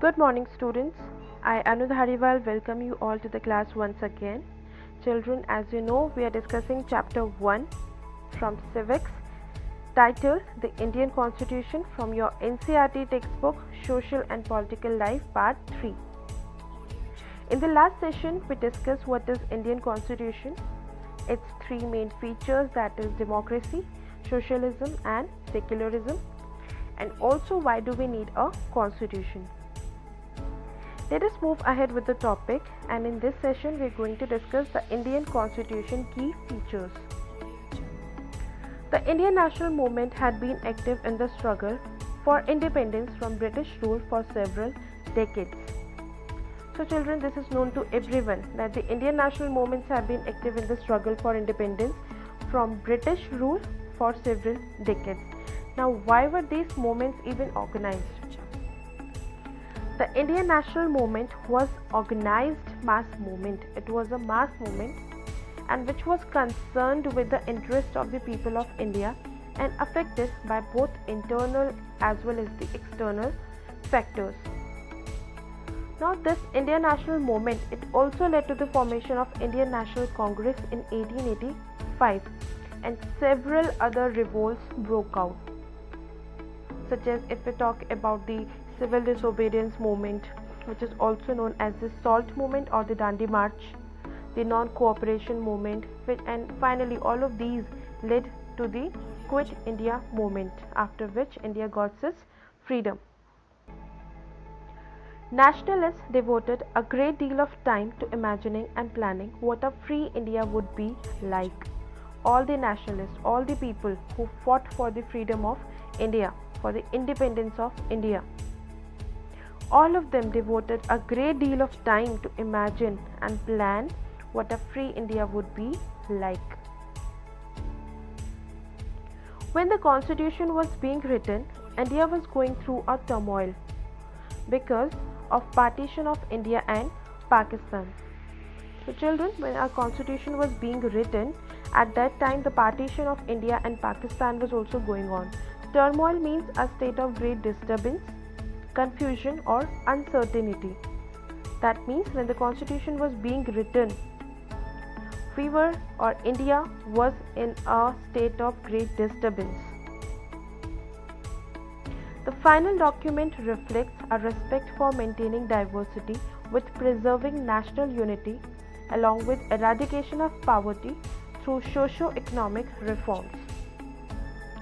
Good morning, students. I, Anud Hariwal, welcome you all to the class once again. Children, as you know, we are discussing chapter 1 from Civics, titled The Indian Constitution from your NCERT textbook, Social and Political Life, Part 3. In the last session, we discussed what is Indian Constitution, its three main features, that is democracy, socialism and secularism, and also why do we need a constitution. Let us move ahead with the topic, and in this session we are going to discuss the Indian Constitution key features. The Indian national movement had been active in the struggle for independence from British rule for several decades. So children, this is known to everyone that the Indian national movements have been active in the struggle for independence from British rule for several decades. Now, why were these movements even organized? The Indian national movement was organized mass movement. It was a mass movement and which was concerned with the interest of the people of India and affected by both internal as well as the external factors. Now this Indian national movement, it also led to the formation of Indian National Congress in 1885 and several other revolts broke out, such as if we talk about the civil disobedience movement, which is also known as the SALT movement or the Dandi March, the non-cooperation movement, and finally all of these led to the Quit India movement, after which India got its freedom. Nationalists devoted a great deal of time to imagining and planning what a free India would be like. All the nationalists, all the people who fought for the freedom of India, for the independence of India, all of them devoted a great deal of time to imagine and plan what a free India would be like. When the constitution was being written, India was going through a turmoil because of partition of India and Pakistan. So children, when our constitution was being written, at that time the partition of India and Pakistan was also going on. Turmoil means a state of great disturbance, confusion or uncertainty. That means when the constitution was being written, India was in a state of great disturbance. The final document reflects a respect for maintaining diversity with preserving national unity along with eradication of poverty through socio-economic reforms.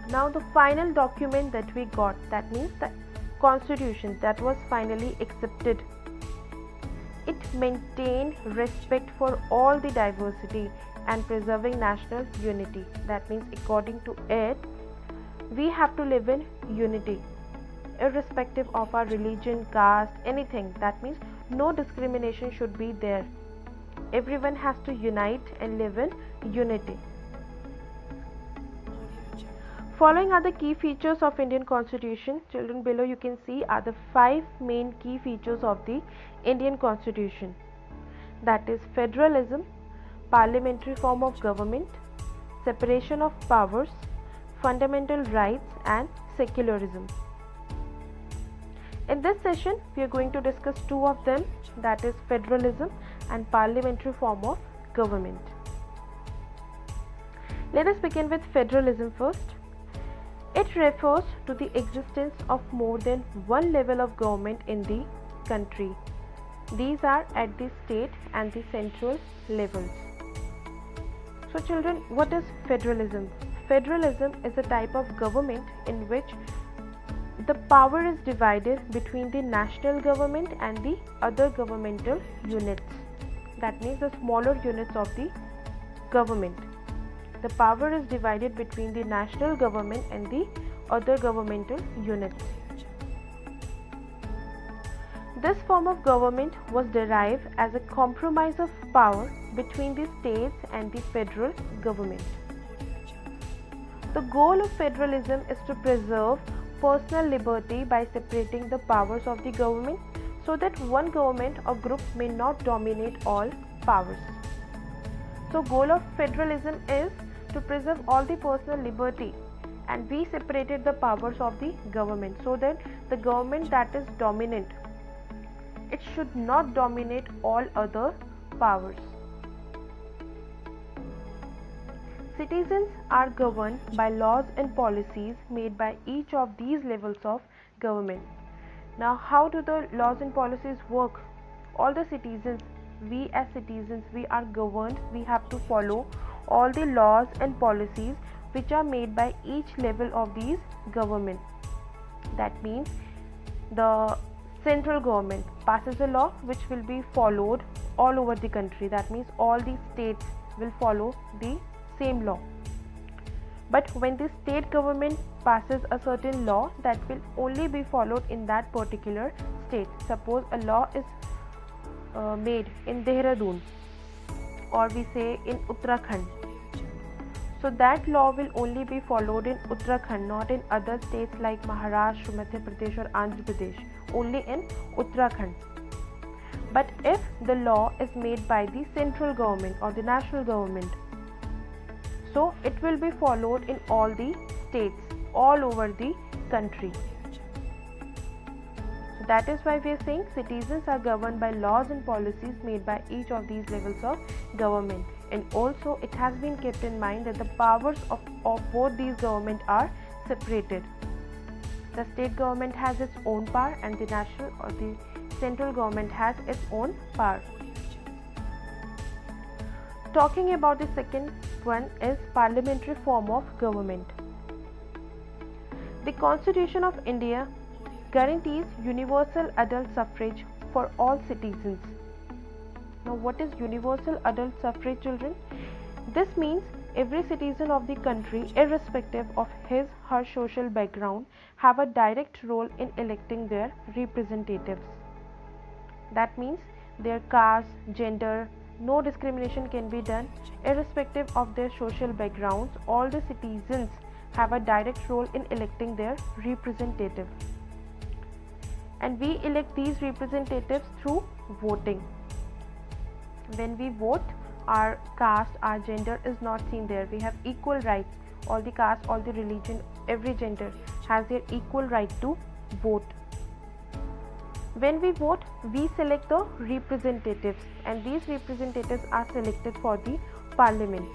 Now the final document that we got, that means the constitution that was finally accepted, it maintained respect for all the diversity and preserving national unity. That means according to it, we have to live in unity irrespective of our religion, caste, anything. That means no discrimination should be there. Everyone has to unite and live in unity. Following are the key features of Indian Constitution. Children, below you can see are the 5 main key features of the Indian Constitution. That is federalism, parliamentary form of government, separation of powers, fundamental rights and secularism. In this session, we are going to discuss 2 of them, that is federalism and parliamentary form of government. Let us begin with federalism first. It refers to the existence of more than one level of government in the country. These are at the state and the central levels. So children, what is federalism? Federalism is a type of government in which the power is divided between the national government and the other governmental units. That means the smaller units of the government. The power is divided between the national government and the other governmental units. This form of government was derived as a compromise of power between the states and the federal government. The goal of federalism is to preserve personal liberty by separating the powers of the government so that one government or group may not dominate all powers. So goal of federalism is to preserve all the personal liberty and we separated the powers of the government so that the government that is dominant it should not dominate all other powers. Citizens are governed by laws and policies made by each of these levels of government. Now, how do the laws and policies work? All the citizens, we as citizens, we are governed, we have to follow all the laws and policies which are made by each level of these government. That means the central government passes a law which will be followed all over the country. That means all the states will follow the same law. But when the state government passes a certain law, that will only be followed in that particular state. Suppose a law is made in Dehradun, or we say in Uttarakhand. So that law will only be followed in Uttarakhand, not in other states like Maharashtra, Madhya Pradesh or Andhra Pradesh, only in Uttarakhand. But if the law is made by the central government or the national government, so it will be followed in all the states, all over the country. So that is why we are saying citizens are governed by laws and policies made by each of these levels of government. And also it has been kept in mind that the powers of both these government are separated. The state government has its own power and the national or the central government has its own power. Talking about the second one is parliamentary form of government. The Constitution of India guarantees universal adult suffrage for all citizens. Now, what is universal adult suffrage, children? This means every citizen of the country, irrespective of his or her social background, have a direct role in electing their representatives. That means their caste, gender, no discrimination can be done. Irrespective of their social backgrounds, all the citizens have a direct role in electing their representative. And we elect these representatives through voting. When we vote, our caste, our gender is not seen there. We have equal rights. All the caste, all the religion, every gender has their equal right to vote. When we vote, we select the representatives, and these representatives are selected for the parliament.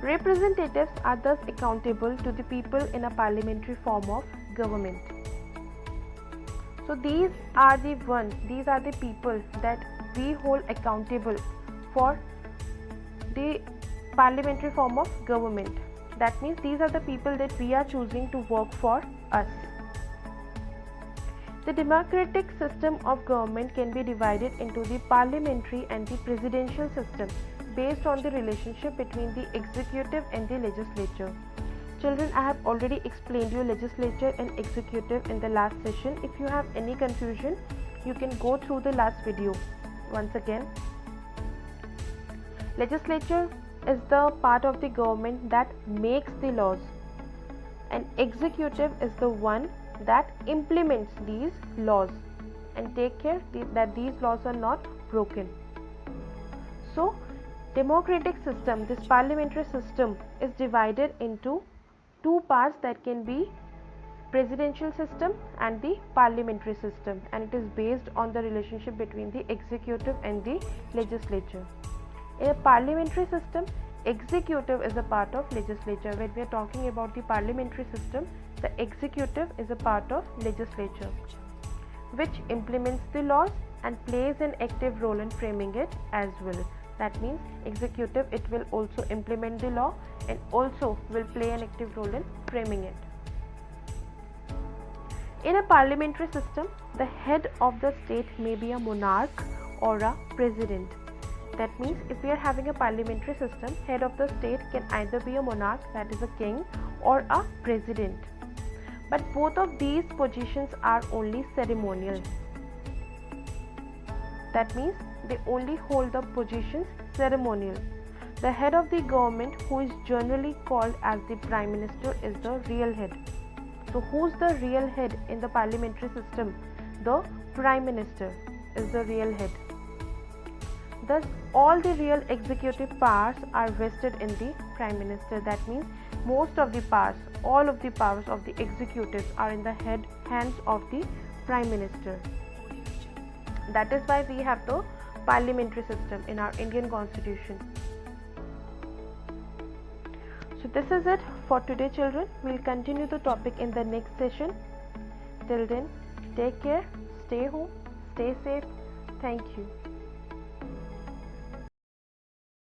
Representatives are thus accountable to the people in a parliamentary form of government. So these are the people that we hold accountable for the parliamentary form of government. That means these are the people that we are choosing to work for us. The democratic system of government can be divided into the parliamentary and the presidential system based on the relationship between the executive and the legislature. Children, I have already explained you legislature and executive in the last session. If you have any confusion, you can go through the last video once again. Legislature is the part of the government that makes the laws, and executive is the one that implements these laws and take care that these laws are not broken. So, democratic system, this parliamentary system, is divided into two parts, that can be presidential system and the parliamentary system, and it is based on the relationship between the executive and the legislature. In a parliamentary system, executive is a part of legislature. When we are talking about the parliamentary system, the executive is a part of legislature, which implements the laws and plays an active role in framing it as well. That means executive, it will also implement the law and also will play an active role in framing it. In a parliamentary system, the head of the state may be a monarch or a president. That means if we are having a parliamentary system, head of the state can either be a monarch, that is a king, or a president. But both of these positions are only ceremonial. That means they only hold the positions ceremonial. The head of the government, who is generally called as the Prime Minister, is the real head. So who's the real head in the parliamentary system? The Prime Minister is the real head. Thus, all the real executive powers are vested in the Prime Minister. That means most of the powers, all of the powers of the executives are in the hands of the Prime Minister. That is why we have the parliamentary system in our Indian Constitution. So this is it for today, children. We'll continue the topic in the next session. Till then, take care, stay home, stay safe. Thank you.